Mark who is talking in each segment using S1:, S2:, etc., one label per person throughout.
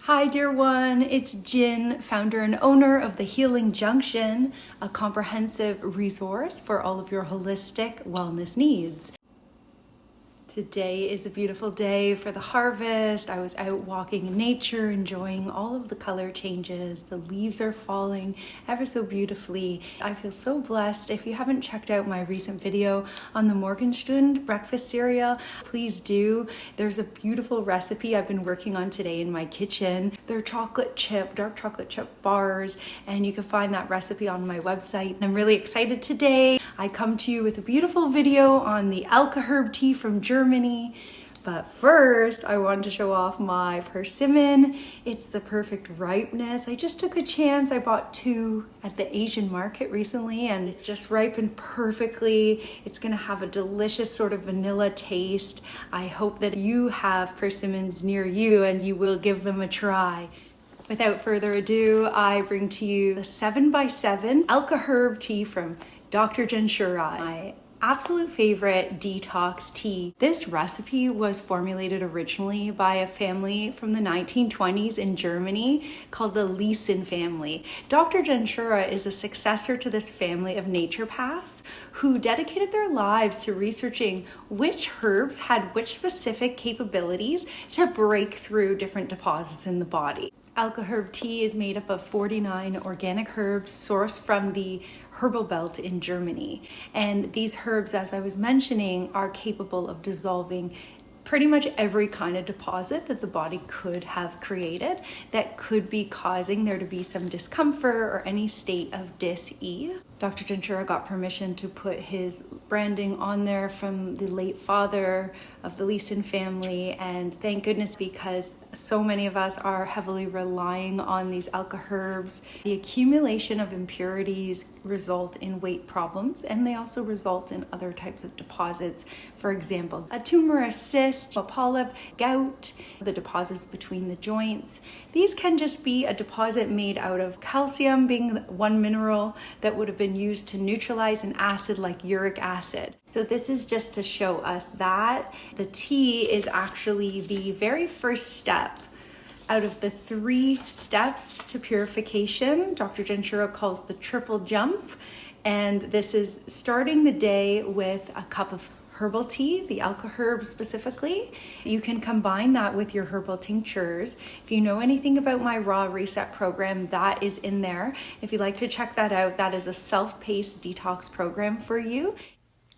S1: Hi dear one, it's Jin, founder and owner of The Healing Junction, a comprehensive resource for all of your holistic wellness needs. Today is a beautiful day for the harvest. I was out walking in nature, enjoying all of the color changes. The leaves are falling ever so beautifully. I feel so blessed. If you haven't checked out my recent video on the Morgenstund breakfast cereal, please do. There's a beautiful recipe I've been working on today in my kitchen. They're dark chocolate chip bars, and you can find that recipe on my website. I'm really excited today. I come to you with a beautiful video on the AlkaHerb tea from Germany. But first, I wanted to show off my persimmon. It's the perfect ripeness. I just took a chance. I bought 2 at the Asian market recently and it just ripened perfectly. It's gonna have a delicious sort of vanilla taste. I hope that you have persimmons near you and you will give them a try. Without further ado, I bring to you the 7x7 AlkaHerb tea from Dr Jentschura, my absolute favorite detox tea. This recipe was formulated originally by a family from the 1920s in Germany called the Alkaline family. Dr. Jentschura is a successor to this family of naturopaths who dedicated their lives to researching which herbs had which specific capabilities to break through different deposits in the body. AlkaHerb tea is made up of 49 organic herbs sourced from the Herbal belt in Germany. And these herbs, as I was mentioning, are capable of dissolving pretty much every kind of deposit that the body could have created that could be causing there to be some discomfort or any state of dis-ease. Dr. Jentschura got permission to put his branding on there from the late father of the Alkaline family, and thank goodness, because so many of us are heavily relying on these AlkaHerbs. The accumulation of impurities result in weight problems, and they also result in other types of deposits. For example, a tumor, a cyst, a polyp, gout, the deposits between the joints. These can just be a deposit made out of calcium, being one mineral that would have been used to neutralize an acid like uric acid. So this is just to show us that the tea is actually the very first step out of the 3 steps to purification. Dr. Jentschura calls the triple jump. And this is starting the day with a cup of herbal tea, the AlkaHerb specifically. You can combine that with your herbal tinctures. If you know anything about my Raw Reset program, that is in there. If you'd like to check that out, that is a self-paced detox program for you.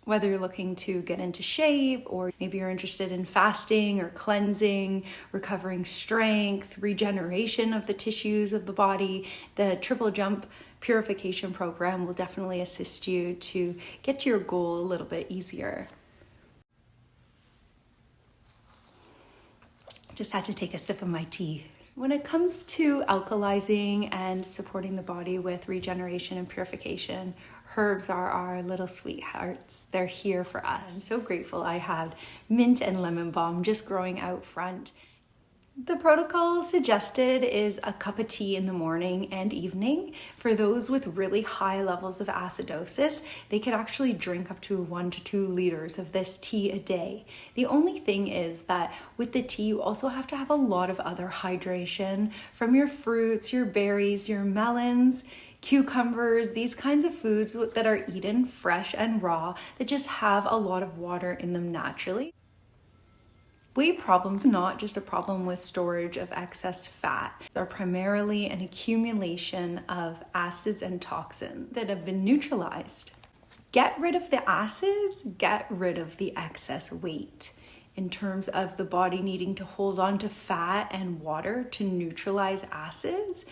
S1: Whether you're looking to get into shape, or maybe you're interested in fasting or cleansing, recovering strength, regeneration of the tissues of the body, the Triple Jump Purification program will definitely assist you to get to your goal a little bit easier. Just had to take a sip of my tea. When it comes to alkalizing and supporting the body with regeneration and purification, herbs are our little sweethearts. They're here for us. I'm so grateful I had mint and lemon balm just growing out front. The protocol suggested is a cup of tea in the morning and evening. For those with really high levels of acidosis, they could actually drink up to 1 to 2 liters of this tea a day. The only thing is that with the tea, you also have to have a lot of other hydration from your fruits, your berries, your melons, cucumbers, these kinds of foods that are eaten fresh and raw that just have a lot of water in them naturally. Weight problems are not just a problem with storage of excess fat. They're primarily an accumulation of acids and toxins that have been neutralized. Get rid of the acids, get rid of the excess weight. In terms of the body needing to hold on to fat and water to neutralize acids,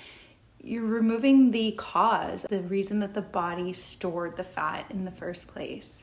S1: you're removing the cause, the reason that the body stored the fat in the first place.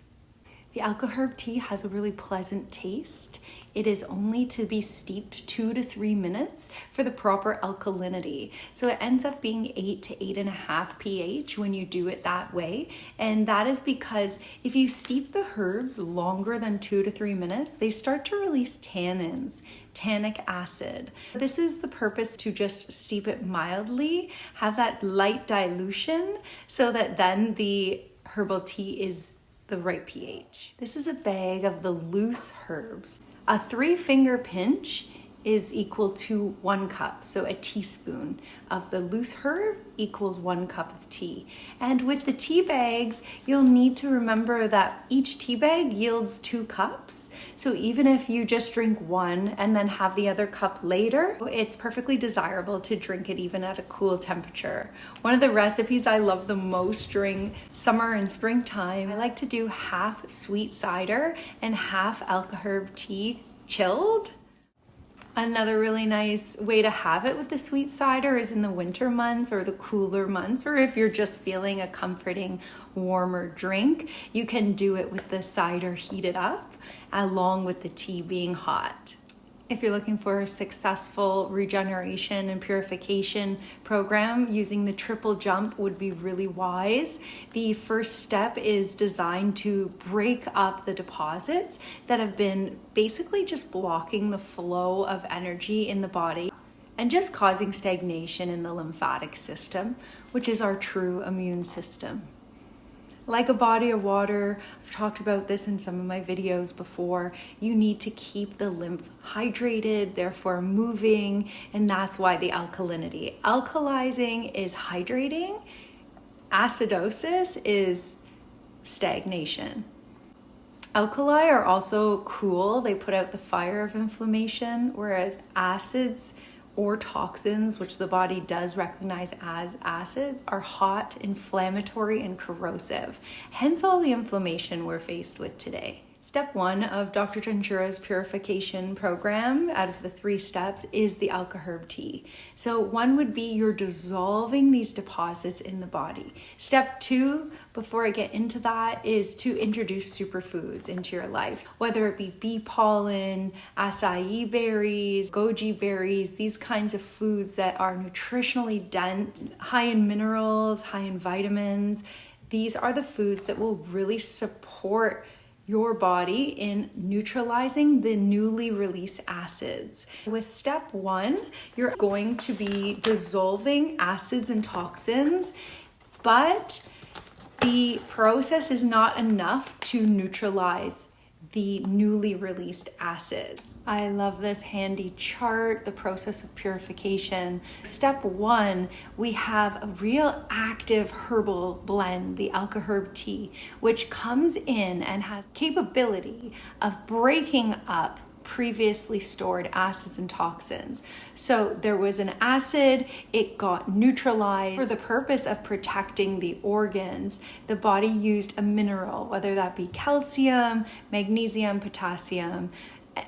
S1: The AlkaHerb tea has a really pleasant taste. It is only to be steeped 2 to 3 minutes for the proper alkalinity. So it ends up being 8 to 8.5 pH when you do it that way. And that is because if you steep the herbs longer than 2 to 3 minutes, they start to release tannins, tannic acid. This is the purpose, to just steep it mildly, have that light dilution so that then the herbal tea is the right pH. This is a bag of the loose herbs. A 3-finger pinch is equal to 1 cup. So a teaspoon of the loose herb equals 1 cup of tea. And with the tea bags, you'll need to remember that each tea bag yields 2 cups. So even if you just drink 1 and then have the other cup later, it's perfectly desirable to drink it even at a cool temperature. One of the recipes I love the most during summer and springtime, I like to do half sweet cider and half AlkaHerb tea chilled. Another really nice way to have it with the sweet cider is in the winter months or the cooler months, or if you're just feeling a comforting, warmer drink, you can do it with the cider heated up along with the tea being hot. If you're looking for a successful regeneration and purification program, using the triple jump would be really wise. The first step is designed to break up the deposits that have been basically just blocking the flow of energy in the body and just causing stagnation in the lymphatic system, which is our true immune system. Like a body of water, I've talked about this in some of my videos before, you need to keep the lymph hydrated, therefore moving, and that's why the alkalinity. Alkalizing is hydrating, acidosis is stagnation. Alkali are also cool, they put out the fire of inflammation, whereas acids or toxins, which the body does recognize as acids, are hot, inflammatory, and corrosive. Hence all the inflammation we're faced with today. Step 1 of Dr. Jentschura's purification program out of the 3 steps is the AlkaHerb tea. So 1 would be you're dissolving these deposits in the body. Step 2, before I get into that, is to introduce superfoods into your life, whether it be bee pollen, acai berries, goji berries, these kinds of foods that are nutritionally dense, high in minerals, high in vitamins. These are the foods that will really support your body in neutralizing the newly released acids. With step 1, you're going to be dissolving acids and toxins, but the process is not enough to neutralize the newly released acids. I love this handy chart, the process of purification. Step 1, we have a real active herbal blend, the AlkaHerb tea, which comes in and has capability of breaking up previously stored acids and toxins. So there was an acid, it got neutralized. For the purpose of protecting the organs, the body used a mineral, whether that be calcium, magnesium, potassium,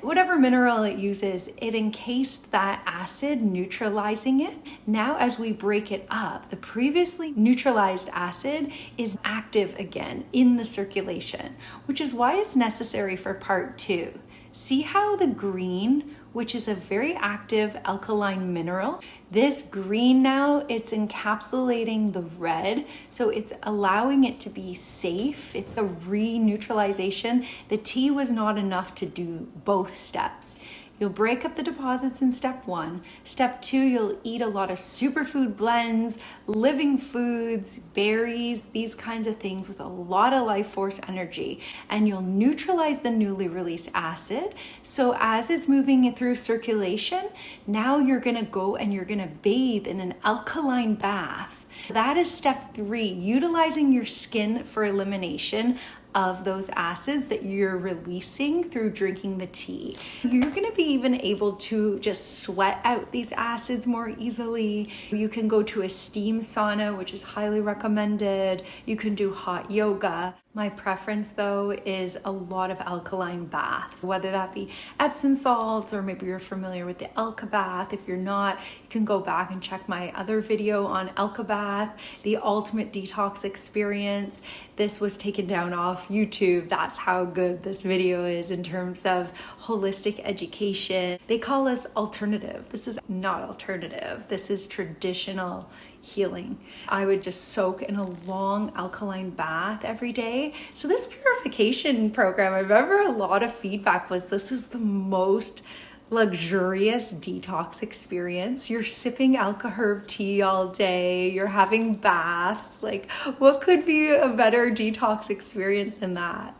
S1: whatever mineral it uses, it encased that acid, neutralizing it. Now, as we break it up, the previously neutralized acid is active again in the circulation, which is why it's necessary for part 2. See how the green, which is a very active alkaline mineral, this green now, it's encapsulating the red, so it's allowing it to be safe. It's a re-neutralization. The tea was not enough to do both steps. You'll break up the deposits in step 1. Step 2, you'll eat a lot of superfood blends, living foods, berries, these kinds of things with a lot of life force energy. And you'll neutralize the newly released acid. So as it's moving through circulation, now you're gonna go and you're gonna bathe in an alkaline bath. That is step 3, utilizing your skin for elimination of those acids that you're releasing through drinking the tea. You're gonna be even able to just sweat out these acids more easily. You can go to a steam sauna, which is highly recommended. You can do hot yoga. My preference though is a lot of alkaline baths, whether that be Epsom salts or maybe you're familiar with the Alka bath. If you're not, you can go back and check my other video on Alka bath, the ultimate detox experience. This was taken down off YouTube. That's how good this video is in terms of holistic education. They call us alternative. This is not alternative. This is traditional healing. I would just soak in a long alkaline bath every day. So this purification program, I remember a lot of feedback was this is the most luxurious detox experience. You're sipping AlkaHerb tea all day, you're having baths. Like, what could be a better detox experience than that?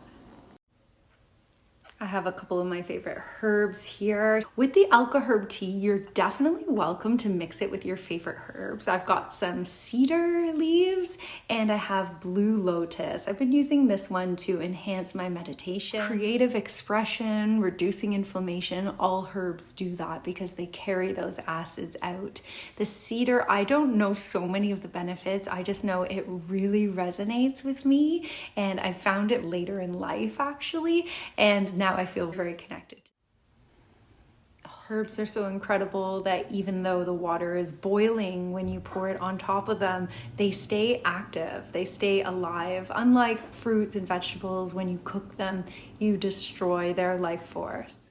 S1: I have a couple of my favorite herbs here. With the AlkaHerb tea, you're definitely welcome to mix it with your favorite herbs. I've got some cedar leaves and I have blue lotus. I've been using this one to enhance my meditation, creative expression, reducing inflammation. All herbs do that because they carry those acids out. The cedar, I don't know so many of the benefits. I just know it really resonates with me, and I found it later in life actually, and now I feel very connected. Herbs are so incredible that even though the water is boiling, when you pour it on top of them, they stay active, they stay alive. Unlike fruits and vegetables, when you cook them, you destroy their life force.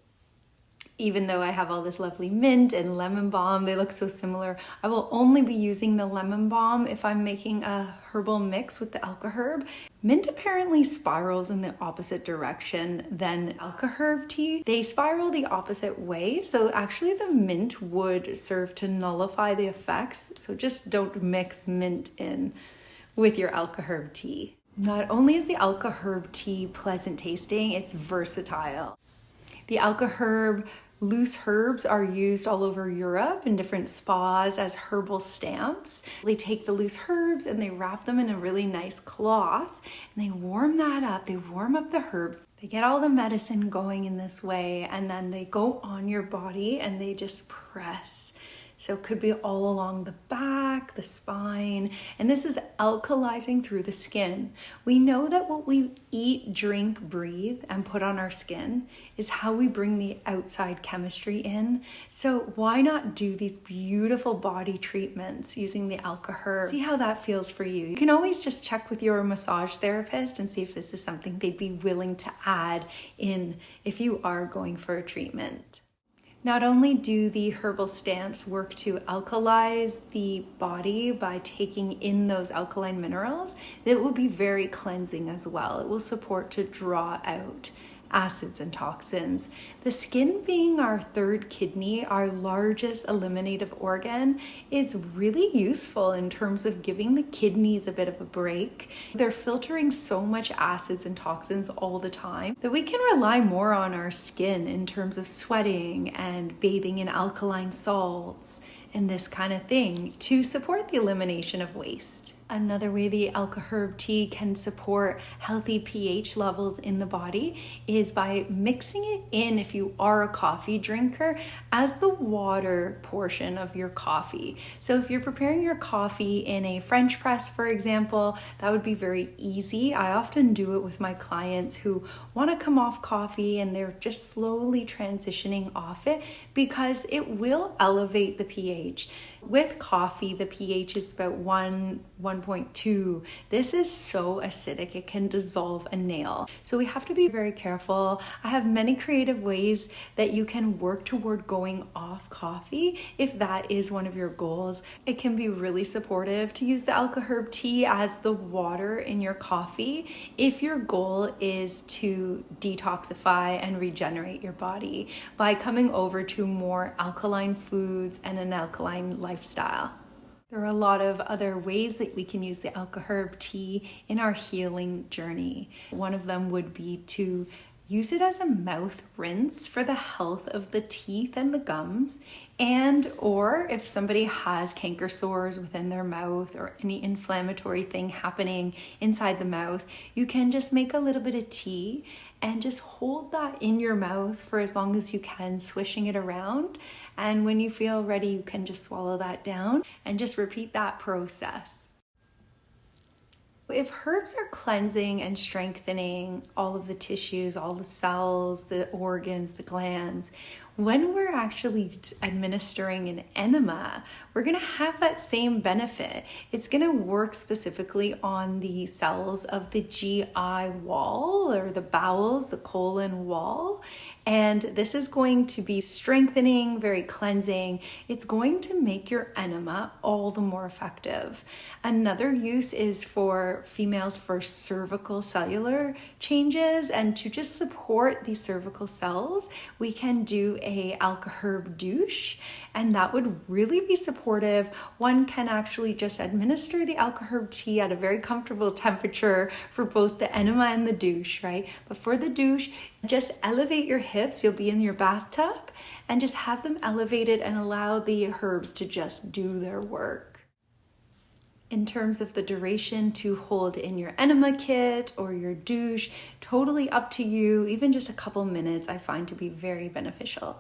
S1: Even though I have all this lovely mint and lemon balm, they look so similar. I will only be using the lemon balm if I'm making a herbal mix with the AlkaHerb. Mint apparently spirals in the opposite direction than AlkaHerb tea. They spiral the opposite way, so actually the mint would serve to nullify the effects. So just don't mix mint in with your AlkaHerb tea. Not only is the AlkaHerb tea pleasant tasting, it's versatile. The AlkaHerb loose herbs are used all over Europe in different spas as herbal stamps. They take the loose herbs and they wrap them in a really nice cloth and they warm that up. They warm up the herbs. They get all the medicine going in this way, and then they go on your body and they just press. So it could be all along the back, the spine, and this is alkalizing through the skin. We know that what we eat, drink, breathe, and put on our skin is how we bring the outside chemistry in. So why not do these beautiful body treatments using the AlkaHerb? See how that feels for you. You can always just check with your massage therapist and see if this is something they'd be willing to add in if you are going for a treatment. Not only do the herbal stamps work to alkalize the body by taking in those alkaline minerals, it will be very cleansing as well. It will support to draw out acids and toxins. The skin being our third kidney, our largest eliminative organ, is really useful in terms of giving the kidneys a bit of a break. They're filtering so much acids and toxins all the time that we can rely more on our skin in terms of sweating and bathing in alkaline salts and this kind of thing to support the elimination of waste. Another way the AlkaHerb tea can support healthy pH levels in the body is by mixing it in, if you are a coffee drinker, as the water portion of your coffee. So if you're preparing your coffee in a French press, for example, that would be very easy. I often do it with my clients who want to come off coffee and they're just slowly transitioning off it because it will elevate the pH. With coffee, the pH is about 1.2. This is so acidic, it can dissolve a nail. So we have to be very careful. I have many creative ways that you can work toward going off coffee if that is one of your goals. It can be really supportive to use the AlkaHerb tea as the water in your coffee if your goal is to detoxify and regenerate your body by coming over to more alkaline foods and an alkaline lifestyle. There are a lot of other ways that we can use the AlkaHerb tea in our healing journey. One of them would be to use it as a mouth rinse for the health of the teeth and the gums, and or if somebody has canker sores within their mouth or any inflammatory thing happening inside the mouth, you can just make a little bit of tea and just hold that in your mouth for as long as you can, swishing it around. And when you feel ready, you can just swallow that down and just repeat that process. If herbs are cleansing and strengthening all of the tissues, all the cells, the organs, the glands, when we're actually administering an enema, we're going to have that same benefit. It's going to work specifically on the cells of the GI wall or the bowels, the colon wall. And this is going to be strengthening, very cleansing. It's going to make your enema all the more effective. Another use is for females for cervical cellular changes, and to just support the cervical cells, we can do a AlkaHerb douche, and that would really be supportive. One can actually just administer the AlkaHerb tea at a very comfortable temperature for both the enema and the douche, right? But for the douche, just elevate your hips. You'll be in your bathtub and just have them elevated and allow the herbs to just do their work. In terms of the duration to hold in your enema kit or your douche, totally up to you. Even just a couple minutes I find to be very beneficial.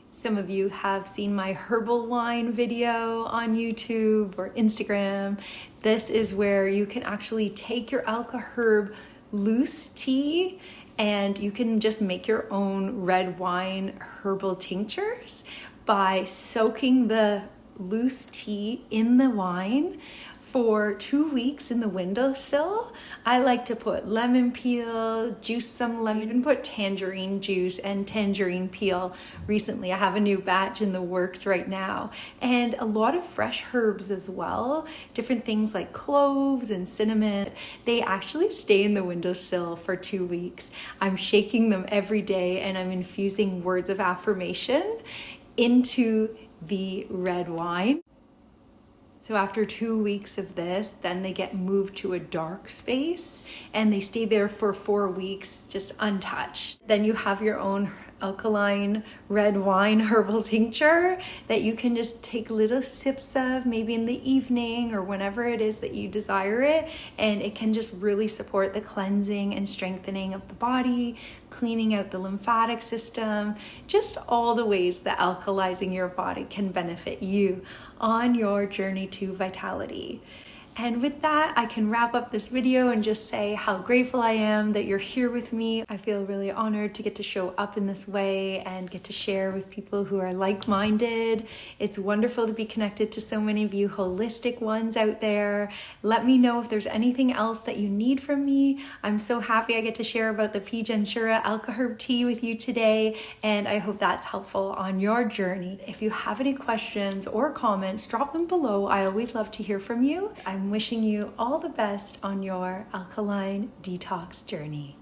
S1: Some of you have seen my herbal wine video on YouTube or Instagram. This is where you can actually take your AlkaHerb loose tea and you can just make your own red wine herbal tinctures by soaking the loose tea in the wine for 2 weeks in the windowsill. I like to put lemon peel, juice some lemon, even put tangerine juice and tangerine peel. Recently, I have a new batch in the works right now, and a lot of fresh herbs as well. Different things like cloves and cinnamon. They actually stay in the windowsill for 2 weeks. I'm shaking them every day and I'm infusing words of affirmation into the red wine. So after 2 weeks of this, then they get moved to a dark space and they stay there for 4 weeks just untouched. Then you have your own alkaline red wine herbal tincture that you can just take little sips of, maybe in the evening or whenever it is that you desire it, and it can just really support the cleansing and strengthening of the body, cleaning out the lymphatic system, just all the ways that alkalizing your body can benefit you on your journey to vitality. And with that, I can wrap up this video and just say how grateful I am that you're here with me. I feel really honored to get to show up in this way and get to share with people who are like-minded. It's wonderful to be connected to so many of you holistic ones out there. Let me know if there's anything else that you need from me. I'm so happy I get to share about the Dr Jentschura AlkaHerb Tea with you today, and I hope that's helpful on your journey. If you have any questions or comments, drop them below. I always love to hear from you. I'm wishing you all the best on your alkaline detox journey.